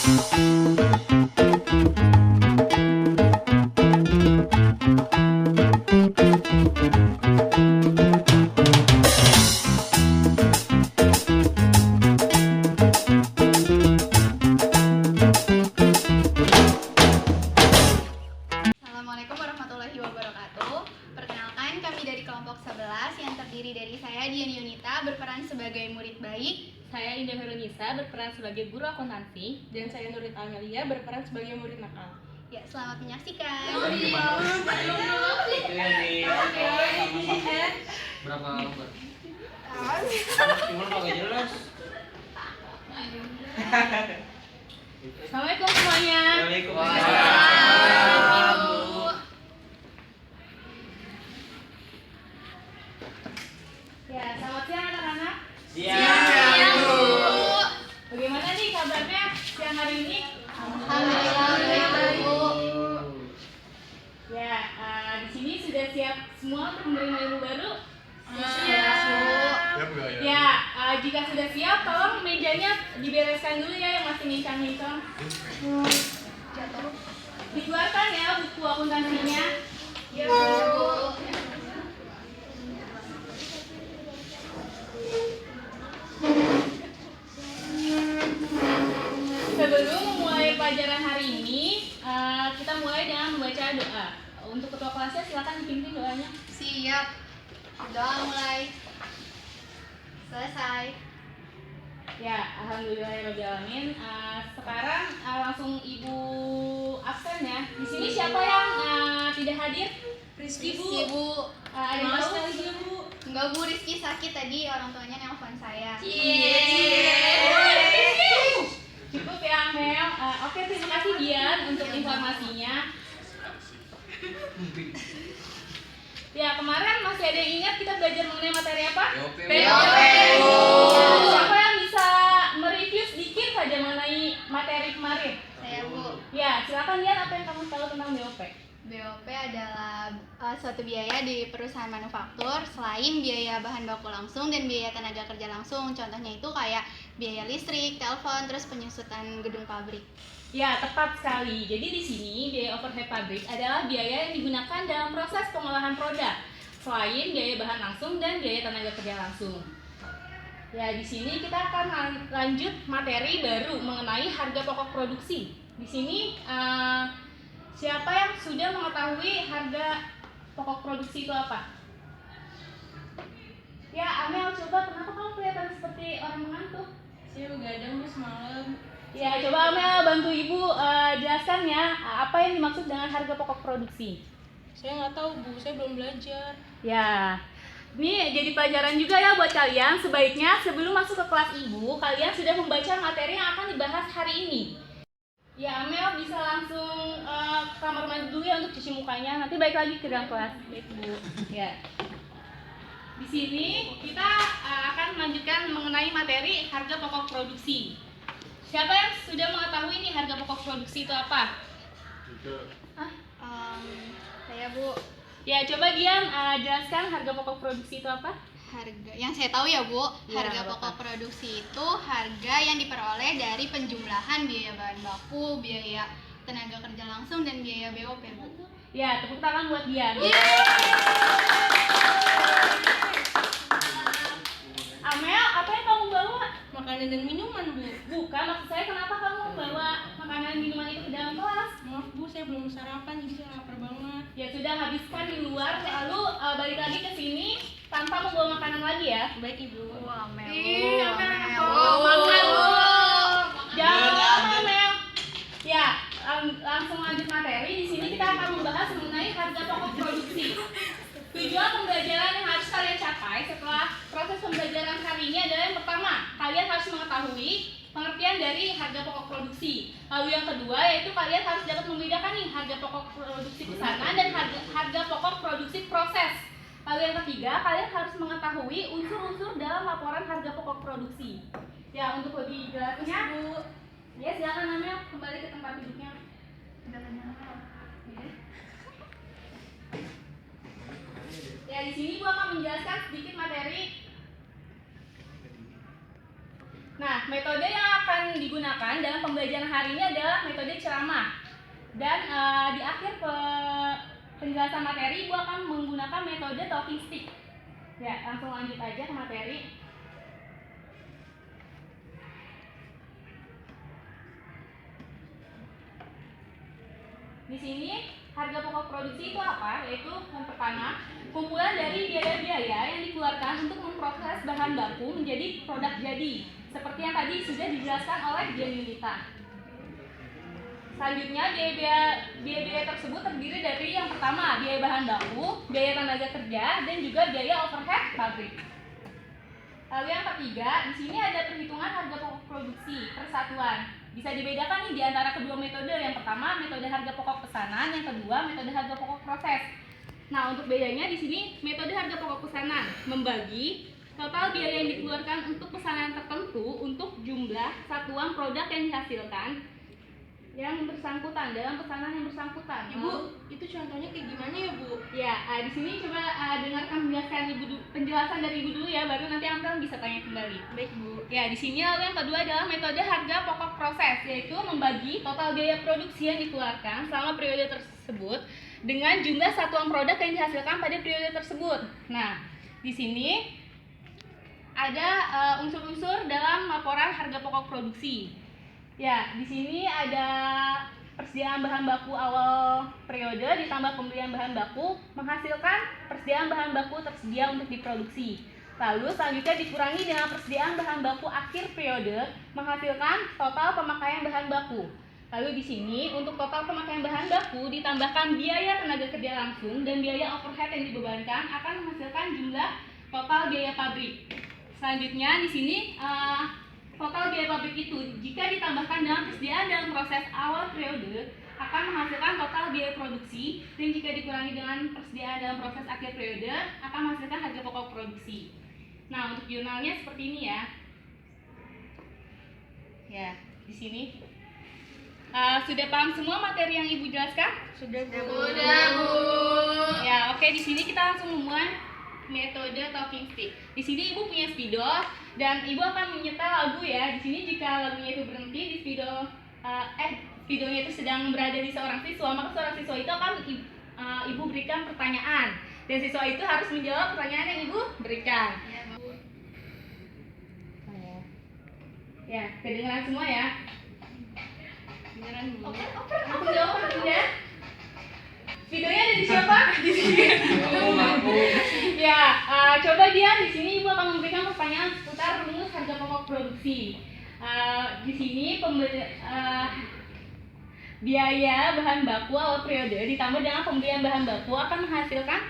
Assalamualaikum warahmatullahi wabarakatuh. Perkenalkan, kami dari kelompok 11 yang terdiri dari saya Dian Yunita berperan sebagai murid baik, saya Indah Veronisa berperan sebagai guru akuntansi, dan saya Nurit Amelia berperan sebagai murid nakal. Ya, selamat menyaksikan. Berapa lembar? Cuma kagak jelas. Assalamualaikum semuanya. Waalaikumsalam. Ya, selamat siang anak-anak. Siang, Bu. Bagaimana nih kabarnya siang hari ini? Alhamdulillah baik, Bu. Ya, di sini sudah siap semua untuk menerima ilmu baru? Siap, Bu. Ya, jika sudah siap, tolong mejanya dibereskan dulu ya yang masih ngincang-ngincang. Dikeluarkan ya buku akuntansinya. Ya, Bu. Sebelum memulai pelajaran hari ini, kita mulai dengan membaca doa. Untuk ketua kelasnya silakan dipimpin doanya. Siap. Doa mulai. Selesai. Ya, alhamdulillahirobbilalamin. Sekarang langsung ibu absen ya. Di sini siapa yang tidak hadir? Rizky, Bu. Bu. Ada yang tahu? Bu. Enggak, Bu, Rizky sakit tadi, orang tuanya nelpon saya. Cukup ya, Mel. Oke, terima kasih Dian untuk informasinya. Ya, kemarin masih ada yang ingat kita belajar mengenai materi apa? BOP. Siapa yang bisa mereview sedikit saja mengenai materi kemarin? Saya, Bu. Ya, silakan Dian, apa yang kamu tahu tentang BOP? BOP adalah suatu biaya di perusahaan manufaktur selain biaya bahan baku langsung dan biaya tenaga kerja langsung. Contohnya itu kayak biaya listrik, telepon, terus penyusutan gedung pabrik. Ya, tepat sekali. Jadi di sini biaya overhead pabrik adalah biaya yang digunakan dalam proses pengolahan produk selain biaya bahan langsung dan biaya tenaga kerja langsung. Ya, di sini kita akan lanjut materi baru mengenai harga pokok produksi. Di sini siapa yang sudah mengetahui harga pokok produksi itu apa? Ya, Amel, coba kenapa kamu kelihatan seperti orang mengantuk? Saya begadang Bu semalam. Ya, coba Amel bantu Ibu jelaskan ya, apa yang dimaksud dengan harga pokok produksi? Saya nggak tahu Bu, saya belum belajar. Ya, ini jadi pelajaran juga ya buat kalian. Sebaiknya sebelum masuk ke kelas Ibu, kalian sudah membaca materi yang akan dibahas hari ini. Ya, Amel bisa langsung ke kamar mandi dulu ya untuk cuci mukanya. Nanti balik lagi ke dalam kelas, baik Bu. Ya. Di sini kita akan melanjutkan mengenai materi harga pokok produksi. Siapa yang sudah mengetahui nih harga pokok produksi itu apa? Saya, Bu. Ya, coba Dian jelaskan harga pokok produksi itu apa? Harga yang saya tahu ya, Bu, Ya, harga apa? pokok produksi itu harga yang diperoleh dari penjumlahan biaya bahan baku, biaya tenaga kerja langsung, dan biaya BOP, Bu. Ya, tepuk tangan buat Dian. Amel, apa yang kamu bawa? Makanan dan minuman Bu. Bukan, maksud saya kenapa kamu bawa makanan minuman itu ke dalam kelas? Maaf Bu, saya belum sarapan jadi saya lapar banget. Ya sudah, habiskan di luar, lalu balik lagi ke sini tanpa membawa makanan lagi ya. Baik Ibu. Wah, Mel. Makan Bu. Jangan lama, Mel. Ya, langsung lanjut materi. Di sini kita akan membahas mengenai harga pokok produksi. Tujuan pembelajaran yang harus kalian capai setelah proses pembelajaran hari ini adalah yang pertama, kalian harus mengetahui pengertian dari harga pokok produksi. Lalu yang kedua yaitu kalian harus dapat membedakan nih harga pokok produksi pesanan dan harga pokok produksi proses. Lalu yang ketiga, kalian harus mengetahui unsur-unsur dalam laporan harga pokok produksi. Ya, untuk lebih jelasnya, Bu, ya silakan Amel kembali ke tempat duduknya. Ya, di sini Bu akan menjelaskan sedikit materi Nah, metode yang akan digunakan dalam pembelajaran hari ini adalah metode ceramah. Dan di akhir penjelasan materi, Ibu akan menggunakan metode talking stick. Ya, langsung lanjut aja ke materi. Di sini harga pokok produksi itu apa? Yaitu yang pertama, kumpulan dari biaya-biaya yang dikeluarkan untuk memproses bahan baku menjadi produk jadi, seperti yang tadi sudah dijelaskan oleh Dian Yunita. Selanjutnya, biaya-biaya tersebut terdiri dari yang pertama, biaya bahan baku, biaya tenaga kerja, dan juga biaya overhead pabrik. Lalu yang ketiga, di sini ada perhitungan harga pokok produksi per satuan. Bisa dibedakan nih di antara kedua metode. Yang pertama, metode harga pokok pesanan, yang kedua, metode harga pokok proses. Nah, untuk bedanya di sini, metode harga pokok pesanan membagi total biaya yang dikeluarkan untuk pesanan tertentu untuk jumlah satuan produk yang dihasilkan yang bersangkutan dalam pesanan yang bersangkutan. Ibu, itu contohnya kayak gimana ya, Bu? Ya, di sini coba dengarkan penjelasan dari Ibu dulu ya, baru nanti Amel bisa tanya kembali. Baik, Bu. Ya, di sini lalu yang kedua adalah metode harga pokok proses, yaitu membagi total biaya produksi yang dikeluarkan selama periode tersebut dengan jumlah satuan produk yang dihasilkan pada periode tersebut. Nah, di sini ada unsur-unsur dalam laporan harga pokok produksi. Ya, di sini ada persediaan bahan baku awal periode ditambah pembelian bahan baku menghasilkan persediaan bahan baku tersedia untuk diproduksi. Lalu selanjutnya dikurangi dengan persediaan bahan baku akhir periode menghasilkan total pemakaian bahan baku. Lalu di sini untuk total pemakaian bahan baku ditambahkan biaya tenaga kerja langsung dan biaya overhead yang dibebankan akan menghasilkan jumlah total biaya pabrik. Selanjutnya di sini total biaya pabrik itu jika ditambahkan dalam persediaan dalam proses awal periode akan menghasilkan total biaya produksi, dan jika dikurangi dengan persediaan dalam proses akhir periode akan menghasilkan harga pokok produksi. Nah, untuk jurnalnya seperti ini ya. Ya, di sini sudah paham semua materi yang Ibu jelaskan? Sudah, Bu. Udah, Bu. Ya, oke, di sini kita langsung memulai metode talking stick. Di sini Ibu punya spidol dan Ibu akan menyetel lagu ya. Di sini jika lagunya itu berhenti di spidolnya itu sedang berada di seorang siswa, maka seorang siswa itu akan Ibu berikan pertanyaan dan siswa itu harus menjawab pertanyaan yang Ibu berikan. Ya, Bu. Ya, kedengeran semua ya. Beneran, Bu. Langsung jawab ya. Videonya ada di siapa? Di sini. Ya, coba dia di sini Ibu akan memberikan pertanyaan seputar rumus harga pokok produksi. Di sini biaya bahan baku awal periode ditambah dengan pembelian bahan baku akan menghasilkan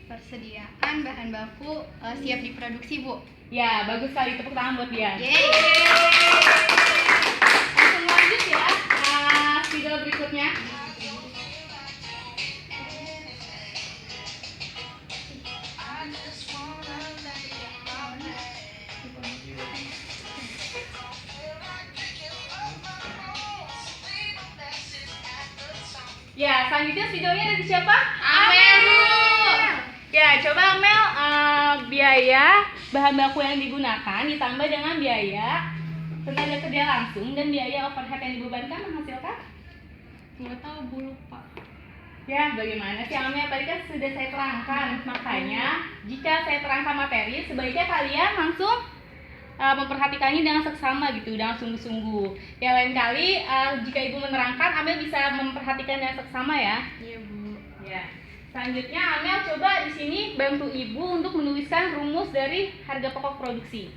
Persediaan bahan baku siap diproduksi, Bu. ya, bagus sekali, tepuk tangan buat dia. Yeay. Langsung lanjut ya. Video berikutnya. Ya, selanjutnya videonya dari siapa? Amel, Bu. Ya, coba Amel, biaya bahan baku yang digunakan ditambah dengan biaya tenaga kerja langsung dan biaya overhead yang dibebankan menghasilkan? Nggak tahu, Bu, lupa. Ya, bagaimana sih Amel? Tadi kan sudah saya terangkan. Makanya, jika saya terangkan materi, sebaiknya kalian langsung memperhatikannya dengan seksama gitu, dengan sungguh-sungguh. Ya, lain kali jika Ibu menerangkan, Amel bisa memperhatikan dengan seksama ya. Iya, Bu. Ya. Selanjutnya Amel coba di sini bantu Ibu untuk menuliskan rumus dari harga pokok produksi.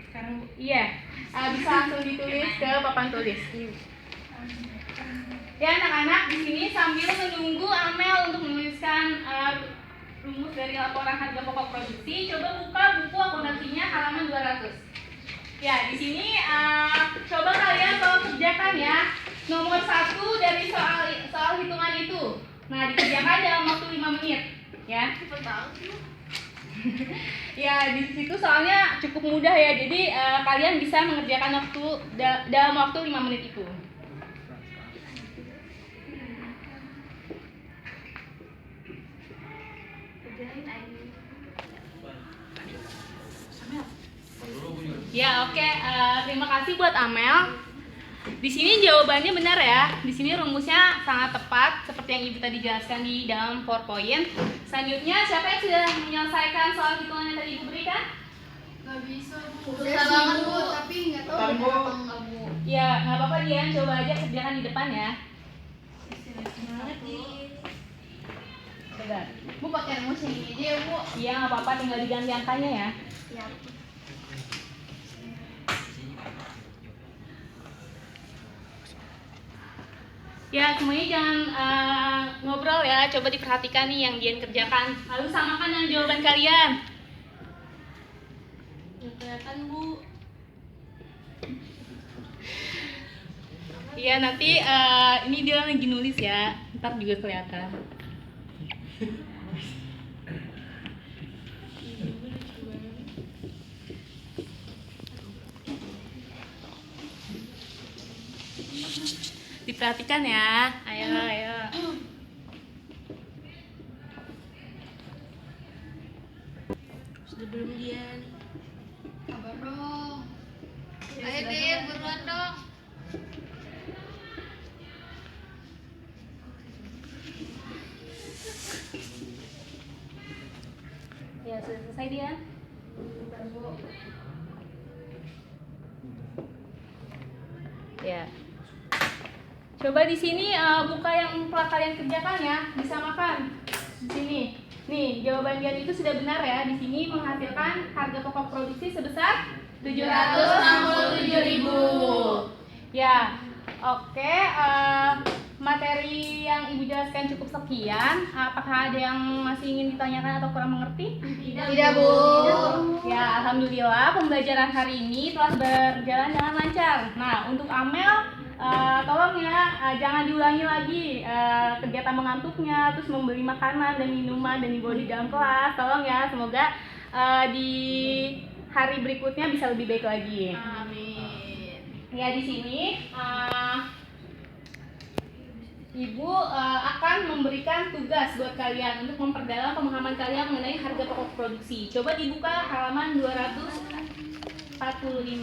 Sekarang, Bu. Iya, bisa langsung ditulis ke papan tulis. Ya anak-anak, di sini sambil menunggu Amel untuk menuliskan rumus dari laporan harga pokok produksi, coba buka buku akuntansinya halaman 200. Ya, di sini coba kalian tolong kerjakan ya nomor 1 dari soal hitungan itu. Nah, dikerjakan dalam waktu 5 menit, ya. Ya, di situ soalnya cukup mudah ya. Jadi kalian bisa mengerjakan dalam waktu 5 menit itu. Dulu aku juga Ya, oke. Terima kasih buat Amel. Di sini jawabannya benar ya. Di sini rumusnya sangat tepat seperti yang Ibu tadi jelaskan di dalam PowerPoint. Selanjutnya, siapa yang sudah menyelesaikan soal hitungan yang tadi Ibu berikan? Nggak bisa, Bu. Susah banget, Bu. Tapi nggak tahu Bentar, benar Bu. apa enggak, Bu. Ya, nggak apa-apa Dian. Coba aja kerjakan di depan ya. Coba. Bu pakai rumus yang ini aja ya, Bu. Iya, nggak apa-apa. Tinggal diganti angkanya ya. Siap. Ya, semuanya jangan ngobrol ya. Coba diperhatikan nih yang Dian kerjakan. Lalu samakan dengan jawaban kalian. Nggak kelihatan Bu. Iya, nanti ini dia lagi nulis ya. Ntar juga kelihatan. Diperhatikan ya. Ayo, ayo. Sudah belum Dian? Sabar dong. Ayo deh, buruan dong. Ya, sudah selesai dia. Ya. Coba di sini buka yang telah kalian kerjakan ya, disamakan. Di sini. Nih, jawaban Dian itu sudah benar ya. Di sini menghasilkan harga pokok produksi sebesar 767.000. Ya. Oke, materi yang Ibu jelaskan cukup sekian. Apakah ada yang masih ingin ditanyakan atau kurang mengerti? Tidak, Bu. Ya, alhamdulillah pembelajaran hari ini telah berjalan dengan lancar. Nah, untuk Amel, tolong ya jangan diulangi lagi kegiatan mengantuknya, terus membeli makanan dan minuman dan dibawa di dalam kelas. Tolong ya, semoga di hari berikutnya bisa lebih baik lagi. Amin. Ya, di sini Ibu akan memberikan tugas buat kalian untuk memperdalam pemahaman kalian mengenai harga pokok produksi. Coba dibuka halaman 245.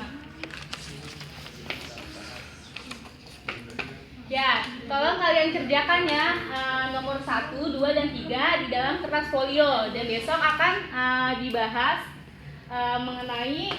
Ya, tolong kalian kerjakan ya nomor 1, 2, dan 3 di dalam kertas folio. Dan besok akan dibahas mengenai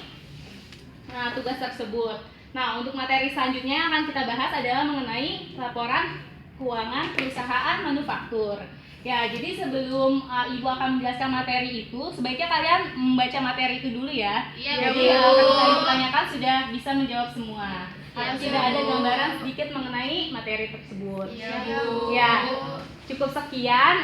tugas tersebut. Nah, untuk materi selanjutnya yang akan kita bahas adalah mengenai laporan keuangan perusahaan manufaktur. Ya, jadi sebelum Ibu akan menjelaskan materi itu, sebaiknya kalian membaca materi itu dulu ya. Iya, Jadi Bu. ketika Ibu tanyakan sudah bisa menjawab semua. Atau Iya, sudah Bu. ada gambaran sedikit mengenai materi tersebut. Iya, Bu. Ya, cukup sekian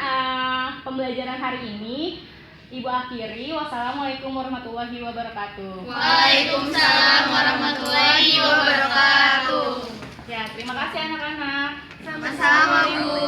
pembelajaran hari ini. Ibu akhiri. Wassalamualaikum warahmatullahi wabarakatuh. Waalaikumsalam warahmatullahi wabarakatuh. Ya, terima kasih anak-anak. Sama-sama, Bu.